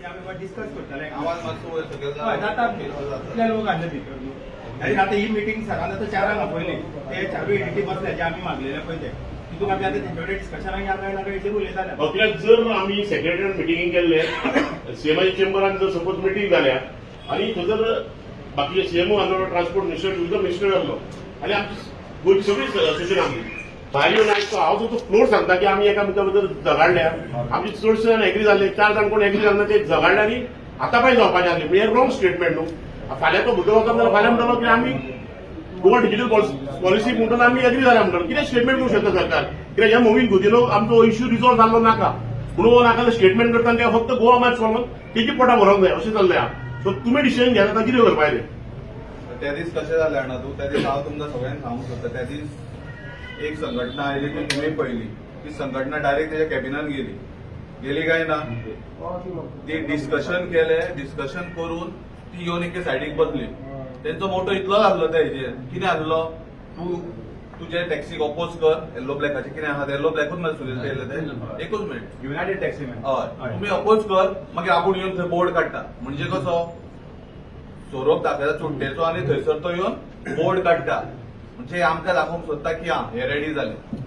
आम्ही डिस्कस करतले आवाज मातसो वयर सकयल हय जाता कितले लोक घातले भितर आनी आतां ही मिटींग सरान आतां 4 आपयली ते 4 एडिटी बसले जे आमी मागलेले पळय ते तितून आमी आतां तेंचे कडेन डिस्कशनाक या काय नाका इतले उलयताले कित्याक जर आमी सेक्रेटरीएट मिटिंग केल्ले सीएमआय चेंबरान जर सपोज मिटींग जाल्या आनी थंय जर बाकीचे सीएमओ आहलो ट्रान्सपोर्ट मिनिस्टर मिनिस्टर आहलो आनी आमची गोंयची सगळी सेशन आमची भायर येवन आयज हांव जो फ्लोर सांगता की आमी एकामेका भितर झगडल्या आमची चडशे जाण एग्री जाल्ले 4 जाण कोण एग्री जालना ते झगडले आनी आतां पाय जावपाचें आसलें म्हणजे रॉंग स्टेटमेंट न्हू फाल्यां तो भुरगो वचप जाल्यार फाल्यां म्हणटलो की आमी गोवा डिजिटल पॉलिसी म्हणून आमी एग्री जाल्या म्हणटलो कितें स्टेटमेंट करूंक शकता सरकार कित्याक ह्या मुवीन गुदिनो आमचो इश्यू रिजॉल्व जाल्लो नाका म्हणून हो नाका स्टेटमेंट करता आनी फक्त गोवा मार्च सोडून तेची पोटां भरोंक जाय अशें चल्लें आहा सो तुमी डिसिजन घेयात आतां कितें करपाचें त्या दीस कशें जालें जाणा तूं त्या दीस हांव तुमकां सगळ्यांक सांगूंक सोदता त्या दीस एक संघटना आयली ती तुमी पळयली ती संघटना डायरेक्ट तेच्या कॅबिनान गेली काय ना ती डिस्कशन केलें डिस्कशन करून ती येवन एके सायडीक बसली तेंचो मोटो इतलो लागलो त्या हेजेर कितें आहलो तूं तुजे टॅक्सीक अपोज कर येल्लो ब्लॅकाचे कितें आहा येल्लो ब्लॅकूच ना सुरेश पयले ते एकूच मिनिट युनायटेड टॅक्सी मॅन हय तुमी अपोज कर मागीर आपूण येवन थंय बोर्ड काडटा म्हणजे कसो सोरोप दाखयता चुट्टेचो आनी थंयसर तो येवन बोर्ड काडटा म्हणजे आमकां दाखोवंक सोदता की हां हे रेडी जाले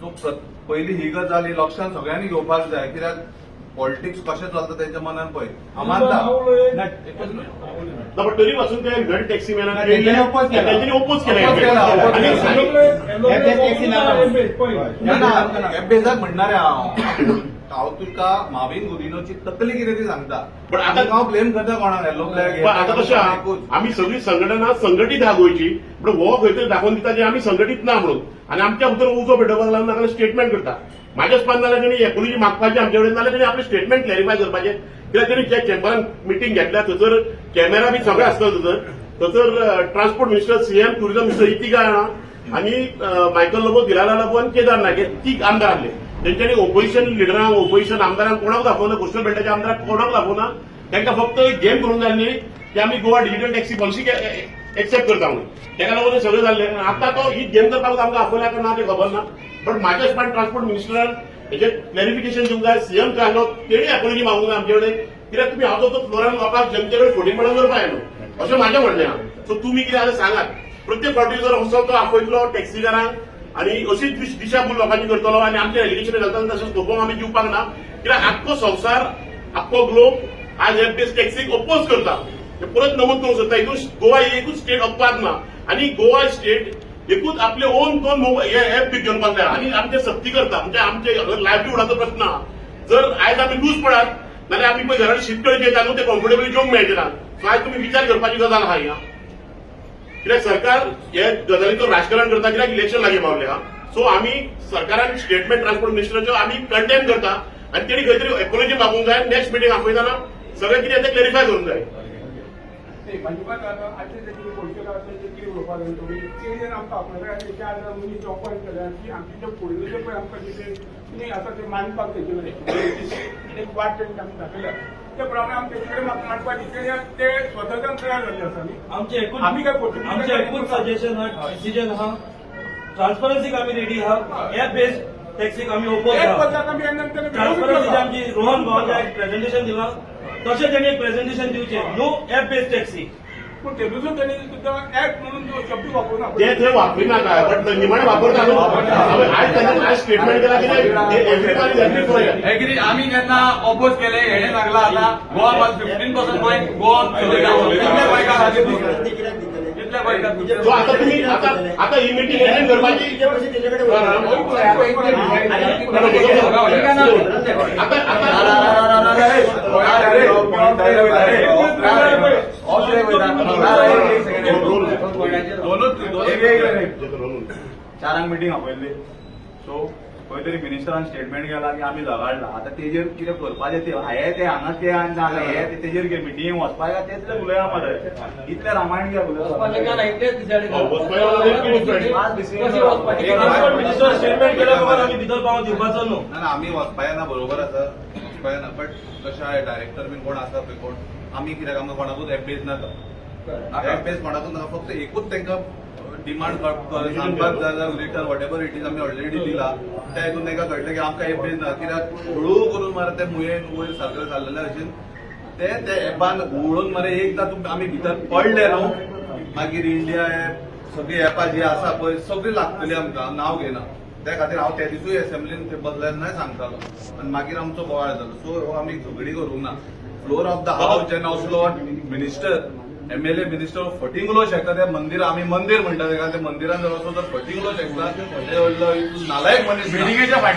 सो पयली ही गजाल ही लक्षांत सगळ्यांनी घेवपाक जाय कित्याक पॉलिटिक्स कशें चलता तेंच्या मनान पळय हांव मानता एकूच मिनिट बट तरी पासून ते युनायटेड टॅक्सी मॅनान तेंच्यांनी oppose केला. तेंच्यांनी ओपोज ना बेजाक म्हणणारे हांव तुका मावीन गुदिनोची तकली कितें ती सांगता पण आता हांव ब्लेम करता कोणाक येल्लो ब्लॅक आता कशें आहा आमी सगळी संघटना संघटीत आहा गोंयची पण हो खंय तरी दाखोवन दिता की आमी संघटीत ना म्हणून आनी आमच्या भितर उजो भेटोवपाक लागून नाका स्टेटमेंट करता म्हाजेच पान जाल्यार तेणी एपोलॉजी मागपाचें आमचे कडेन नाल्यार तेणी आपलें स्टेटमेंट क्लॅरिफाय करपाचें कित्याक तेणी ज्या चेंबरान मिटींग घेतल्या थंयसर कॅमेरा बी सगळे आसता थंयसर transport minister CM tourism minister ही तिगां जाणां आनी मायकल लोबो गिलाला लाबो आनी केदार नायक हे 3 आमदार आहले तेंच्यांनी ओपोजिशन लिडरांक ओपोजिशन आमदारांक कोणाक दाखोवना कोस्टल बेल्टाच्या आमदारांक कोणाक दाखोवना तांकां फक्त गेम करूंक जाय न्ही की आमी Goa digital taxi policy accept करता म्हणून ताका लागून हे सगळें जाल्लें आतां तो ही गेम करपाक आमकां आपयल्या काय ना तें खबर ना बट म्हाज्या हिसपान ट्रान्सपोर्ट मिनिस्टरान हेजें क्लॅरिफिकेशन दिवंक जाय सीएम काय आहलो तेणी एपोलॉजी मागूंक जाय आमचे कडेन कित्याक तुमी हांव तो फ्लोरान लोकांक जनते कडेन फोटींगपणां करपा न्हू अशें म्हाजें म्हणणें आहा सो तुमी कितें आतां सांगात प्रत्येक फावटी जर असो तो आपयतलो टॅक्सीकारांक आनी अशीच दिशाभूल लोकांची करतलो आनी आमचे एलिगेशन घालतना तशें सोपोवंक आमी दिवपाक ना कित्याक आख्खो संवसार आख्खो ग्लोब आज हे टॅक्सीक अपोज करता हे परत नमूद करूंक सोदता हितून गोवा ही एकूच स्टेट अपवाद ना आनी गोवा स्टेट एकूच आपले ओन दोन एप बी घेवपाक जाय आनी आमचे सक्ती करता म्हणजे आमचे लायव्हलीहुडाचो प्रश्न आहा जर आयज आमी लूज पडात नाल्यार आमी पळय घरान शीतकळी जेता न्हू ते कम्फर्टेबली जेवंक मेळचे ना सो आयज तुमी विचार करपाची गजाल आहा ही कित्याक सरकार हे गजालीचो राजकारण करता कित्याक इलेक्शन लागीं पावले हा सो आमी सरकारान स्टेटमेंट ट्रान्सपोर्ट मिनिस्टराचो आमी कंडेम करता आनी तेणी खंय तरी एपोलॉजी मागूंक जाय नेक्स्ट मिटींग आपयतना सगळें कितें तें क्लॅरिफाय करूंक जाय मानपाक ते प्रमाणे आमचे मानपाक ते स्वतंत्र तयार झाले आसा न्ही आमी काय एकूच सजेशन हा डिसिजन हा ट्रान्सपरन्सीक आमी रेडी आहा ऍप बेस्ड टॅक्सीक आमी ओपोज आहा ट्रान्सपरन्सी आमची रोहन भावाच्या एक प्रेझेंटेशन दिला तशें तेणी एक प्रेझेंटेशन दिवचें नो ऍप बेस्ड टॅक्सी पूण तेतून त्यांनी सुद्धा ऍप म्हणून तो शब्द वापरना ते थंय वापरिना काय बट निमाणे वापरता न्हू आयज ताणें आज स्टेटमेंट केला की एव्हरीबडी एग्री फॉर एग्री आम्ही त्यांना ऑपोज केले हेडे लागला आता गोवा मास 15% पॉईंट गोवा कितल्या पॉईंटात सो आता तुम्ही आता ही मीटिंग अटेंड करपाची चारांक मिटींग आपयल्ली सो खंय तरी मिनिस्टरान स्टेटमेंट केला की आमी झगडला आता तेजेर कितें करपाचें ते हांवें ते हांगा ते आनी जालें हे तेजेर मिटींग वचपाक काय तेच उलया मरे इतलें रामायण कित्याक मिनिस्टर स्टेटमेंट केल्या बरोबर आमी भितर पावोन दिवपाचो न्हू ना आमी वचपाय ना बरोबर आसा वचपाय ना बट कशें आहा डायरेक्टर बीन कोण आसा पळय कोण आमी कित्याक आमकां कोणाकूच एपेज नाका एपेज कोणाकूच नाका फक्त एकूच तांकां डिमांड सांगपाक जाय जाल्यार return what ever it is आमी ऑलरेडी दिला त्या हितून तांकां कळटलें की आमकां एपेज ना कित्याक हळू करून मार ते मुयेन वयर सारकें जाल्लेल्या भशेन ते एपान उळून मरे एकदा आमी भितर पडले न्हू मागीर इंडिया एप सगळी एपां जी आसा पळय सगळी लागतली आमकां नांव घेना त्या खातीर हांव त्या दिसूय असेंब्लीन ते बदलेन्नाय सांगतालो आनी मागीर आमचो बोवाळ जालो सो हो आमी झगडी करूंक ना फ्लोर ऑफ द हाऊस जेन्ना असलो मिनिस्टर MLA मिनिस्टर फटिंगलो शेकता त्या मंदिर आमी मंदिर म्हणटा तेका त्या मंदिरान जर असो जर फटिंगलो शेकता ते नालायक मनीस वेदिकेच्या फाटल्यान